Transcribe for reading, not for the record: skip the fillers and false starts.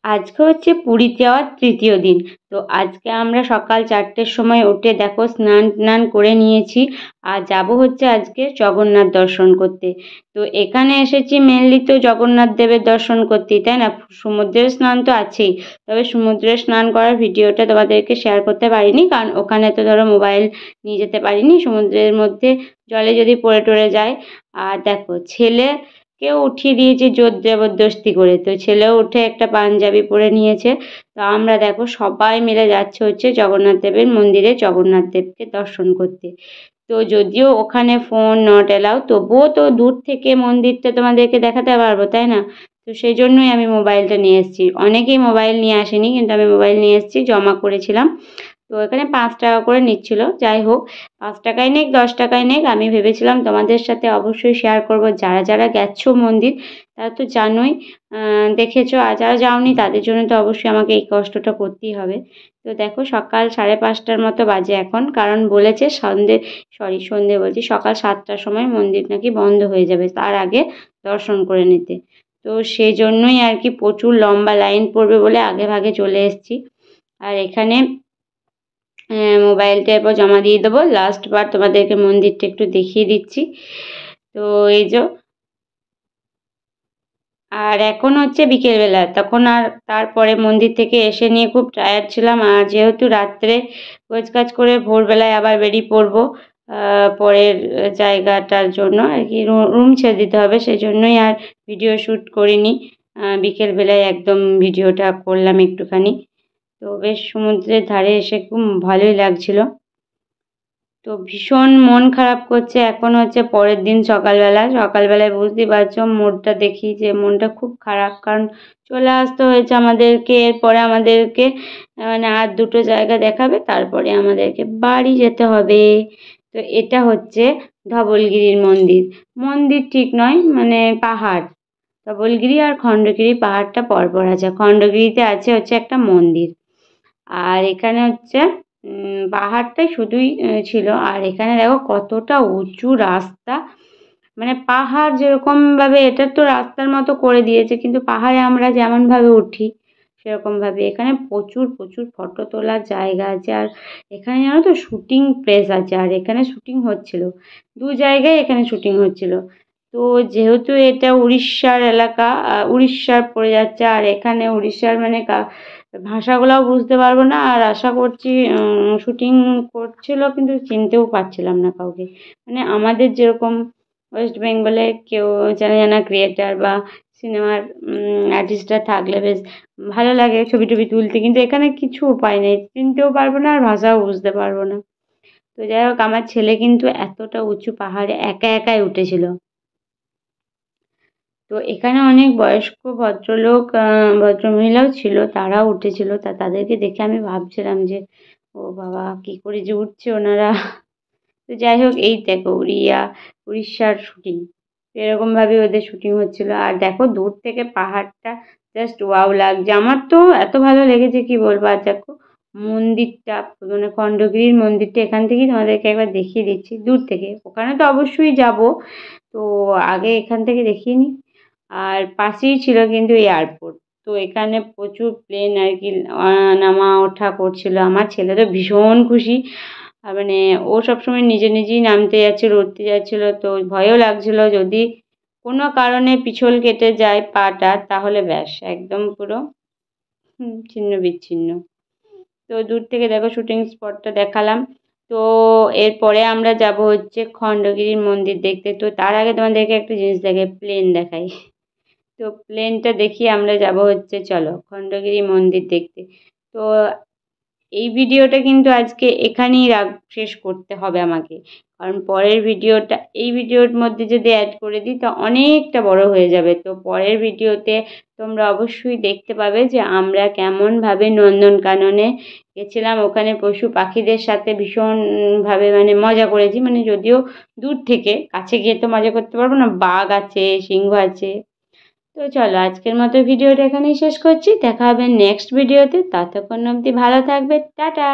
আজকে হচ্ছে পুরীতে যাওয়ার তৃতীয় দিন। তো আজকে আমরা সকাল 4টের সময় উঠে দেখো স্নান করে নিয়েছি। আর যাব হচ্ছে আজকে জগন্নাথ দর্শন করতে। তো এখানে এসেছি মেনলি তো জগন্নাথ দেবের দর্শন করতেই, তাই না? সমুদ্রের স্নান তো আছেই। তবে সমুদ্রে স্নান করার ভিডিওটা তোমাদেরকে শেয়ার করতে পারিনি, কারণ ওখানে তো ধরো মোবাইল নিয়ে যেতে পারিনি। সমুদ্রের মধ্যে জলে যদি পড়ে টরে যায়। আর দেখো ছেলেকেও উঠিয়ে দিয়েছি জোর জবরদস্তি করে। তো ছেলেও উঠে একটা পাঞ্জাবি পরে নিয়েছে। তো আমরা দেখো সবাই মিলে যাচ্ছে হচ্ছে জগন্নাথ দেবের মন্দিরে জগন্নাথ দেবকে দর্শন করতে। তো যদিও ওখানে ফোন নট অ্যালাউ, তবুও তো দূর থেকে মন্দিরটা তোমাদেরকে দেখাতে পারবো, তাই না? তো সেই জন্যই আমি মোবাইলটা নিয়ে এসেছি। অনেকেই মোবাইল নিয়ে আসেনি, কিন্তু আমি মোবাইল নিয়ে এসেছি, জমা করেছিলাম। তো এখানে 5 টাকা করে নিচ্ছিল। যাই হোক, 5 টাকাই নেক 10 টাকাই নেক, আমি ভেবেছিলাম তোমাদের সাথে অবশ্যই শেয়ার করব। যারা যারা গেছো মন্দির তারা তো জানোই, দেখেছো। আর যারা যাওনি তাদের জন্য তো অবশ্যই আমাকে এই কষ্টটা করতেই হবে। তো দেখো সকাল 5:30টার মতো বাজে এখন, কারণ বলেছে সন্ধে বলছি, সকাল 7টার সময় মন্দির নাকি বন্ধ হয়ে যাবে, তার আগে দর্শন করে নিতে। তো সেই জন্যই আর কি প্রচুর লম্বা লাইন পড়বে বলে আগে ভাগে চলে এসেছি। আর এখানে মোবাইলটা এরপর জমা দিয়ে দেবো। লাস্ট বার তোমাদেরকে মন্দিরটা একটু দেখিয়ে দিচ্ছি। তো এই যে, আর এখন হচ্ছে বিকেলবেলা, তখন আর তারপরে মন্দির থেকে এসে নিয়ে খুব টায়ার্ড ছিলাম। আর যেহেতু রাত্রে কাজ করে ভোরবেলায় আবার বেরিয়ে পড়বো পরের জায়গাটার জন্য আর কি, রুম ছেড়ে দিতে হবে, সেই জন্যই আর ভিডিও শ্যুট করিনি। বিকেলবেলায় একদম ভিডিওটা করলাম একটুখানি। তো বেশ সমুদ্রের ধারে এসে খুব ভালোই লাগছিল। তো ভীষণ মন খারাপ করছে। এখন হচ্ছে পরের দিন সকালবেলায় বুঝতেই পারছো মোডটা দেখি যে মনটা খুব খারাপ, কারণ চলে আসতে হয়েছে আমাদেরকে। এরপরে আমাদেরকে মানে আর দুটো জায়গা দেখাবে, তারপরে আমাদেরকে বাড়ি যেতে হবে। তো এটা হচ্ছে ধবলগিরির মন্দির। মন্দির ঠিক নয়, মানে পাহাড়। ধবলগিরি আর খণ্ডগিরি পাহাড়টা পরপর আছে। খণ্ডগিরিতে আছে হচ্ছে একটা মন্দির। আর এখানে হচ্ছে পাহাড়টাই শুধুই ছিল। আর এখানে দেখো কতটা উঁচু রাস্তা, মানে পাহাড় যেরকমভাবে এটা তো রাস্তার মতো করে দিয়েছে, কিন্তু পাহাড়ে আমরা যেমনভাবে উঠি সেরকমভাবে এখানে প্রচুর প্রচুর ফটো তোলার জায়গা আছে। আর এখানে জানো তো শুটিং প্লেস আছে, আর এখানে শুটিং হচ্ছিল। দু জায়গায় এখানে শুটিং হচ্ছিল। তো যেহেতু এটা উড়িষ্যার এলাকা, উড়িষ্যার পড়ে যাচ্ছে, আর এখানে উড়িষ্যার মানে ভাষাগুলোও বুঝতে পারবো না। আর আশা করছি শুটিং করছিল, কিন্তু চিনতেও পারছিলাম না কাউকে। মানে আমাদের যেরকম ওয়েস্ট বেঙ্গলে কেউ জানা জানা ক্রিয়েটার বা সিনেমার আর্টিস্টরা থাকলে বেশ ভালো লাগে ছবি টবি তুলতে, কিন্তু এখানে কিছু উপায় নেই, চিনতেও পারবো না আর ভাষাও বুঝতে পারবো না। তো যাই হোক, আমার ছেলে কিন্তু এতটা উঁচু পাহাড়ে একা একাই উঠেছিল। তো এখানে অনেক বয়স্ক ভদ্রলোক ভদ্রমহিলাও ছিল, তারাও উঠেছিল। তাদেরকে দেখে আমি ভাবছিলাম যে ও বাবা, কি করে যে উঠছে ওনারা। তো যাই হোক, এই দেখো উড়িষ্যার শুটিং, এরকমভাবে ওদের শুটিং হচ্ছিল। আর দেখো দূর থেকে পাহাড়টা জাস্ট ওয়াও লাগছে। আমার তো এত ভালো লেগেছে কি বলবো। আর দেখো মন্দিরটা, মানে খণ্ডগিরির মন্দিরটা এখান থেকেই তোমাদেরকে একবার দেখিয়ে দিচ্ছি দূর থেকে। ওখানে তো অবশ্যই যাব, তো আগে এখান থেকে দেখিয়ে নিই। আর পাশেই ছিল কিন্তু এয়ারপোর্ট। তো এখানে প্রচুর প্লেন আর কি নামা ওঠা করছিল। আমার ছেলে তো ভীষণ খুশি। মানে ও সবসময় নিজে নিজেই নামতে যাচ্ছিল, উঠতে যাচ্ছিল। তো ভয়ও লাগছিল যদি কোনো কারণে পিছল কেটে যায় পাটা, তাহলে ব্যাস একদম পুরো ছিন্ন বিচ্ছিন্ন। তো দূর থেকে দেখো শুটিং স্পটটা দেখালাম। তো এরপরে আমরা যাব হচ্ছে খণ্ডগিরির মন্দির দেখতে। তো তার আগে তোমাদেরকে একটা জিনিস দেখাই, প্লেন দেখাই। তো প্লেনটা দেখিয়ে আমরা যাব হচ্ছে, চলো খণ্ডগিরি মন্দির দেখতে। তো এই ভিডিওটা কিন্তু আজকে এখানেই শেষ করতে হবে আমাকে, কারণ পরের ভিডিওটা এই ভিডিওর মধ্যে যদি অ্যাড করে দিই তা অনেকটা বড় হয়ে যাবে। তো পরের ভিডিওতে তোমরা অবশ্যই দেখতে পাবে যে আমরা কেমনভাবে নন্দনকাননে গেছিলাম। ওখানে পশু পাখিদের সাথে ভীষণভাবে মানে মজা করেছি। মানে যদিও দূর থেকে, কাছে গিয়ে তো মজা করতে পারবো না, বাঘ আছে, সিংহ আছে। তো চলো আজকের মতো ভিডিওটা এখানেই শেষ করছি। দেখা হবে নেক্সট ভিডিওতে। ততক্ষণ অবধি ভালো থাকবে। টাটা।